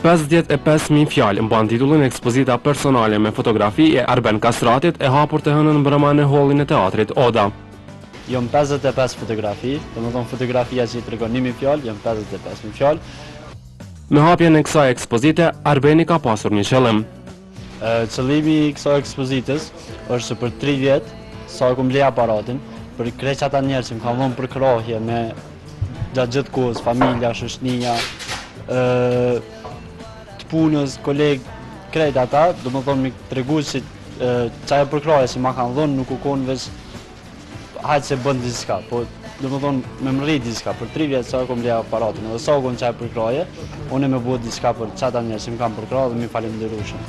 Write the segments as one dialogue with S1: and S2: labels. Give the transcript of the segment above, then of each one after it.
S1: 55.000 fjalë mban titullin Ekspozita personale me fotografi e Arben Kastratit e hapur të hënën brëma në hollin e teatrit Oda.
S2: Jom 55 fotografi, domethënë fotografia që i tregon 1000 fjalë, jom 55.000 fjalë.
S1: Me hapjen e kësaj ekspozite, Arbeni ka pasur një qëllim.
S2: Qëllimi i kësaj ekspozitës është se për 3 vjet, sa kum blej aparatin, për krejt ata njerëz që më kanë dhënë përkrahje me gjatë gjithë kohës, familja, shoqënia, të punës, kolegë, krejt ata, domethënë mi tregu se çaja përkrahje që ma kanë dhënë nuk u kon veç hajtë se bën diçka, po domethënë me më rrit diçka për 3 vjet sa kum blej aparatin, edhe sa kum çaja përkrahje, unë më bëu diçka për çata njerëz që më kanë përkrahje dhe mi falenderojshëm.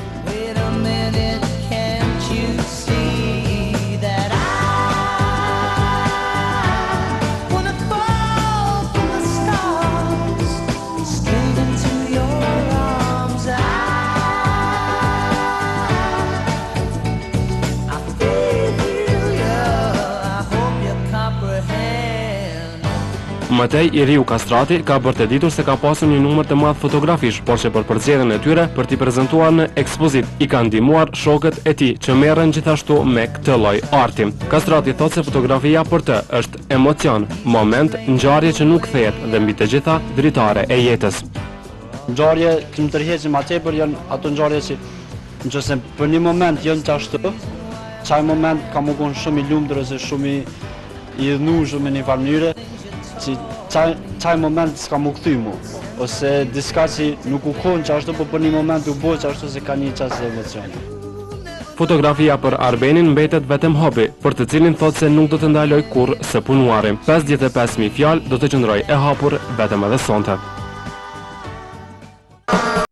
S1: Matej Iriu Kastrati ka bërë të ditur se ka pasur një numër të madh fotografish, por që për përzgjedhjen e tyre për t'i prezantuar në ekspozit i kanë ndihmuar shokët e tij që merren gjithashtu me këtë lloj arti. Kastrati thotë se fotografia për të është emocion, moment, ngjarje që nuk kthehet dhe mbi të gjitha dritare e jetës.
S2: Ngjarje që më tërheqin më tepër janë ato ngjarje që nëse për një moment janë çashtu, çaj moment ka më qenë shumë i lumtur ose shumë i dhënueshëm në një farë mënyre, që çaj moment s'ka më kthy mu, ose diçka që nuk u kon çashtu, por për një moment u bë çashtu se ka një çast emocion.
S1: Fotografia për Arbenin mbetet vetëm hobi, për të cilin thotë se nuk do të ndaloj kurrë së punuari. 55.000 fjalë do të qëndrojë e hapur vetëm edhe sonte.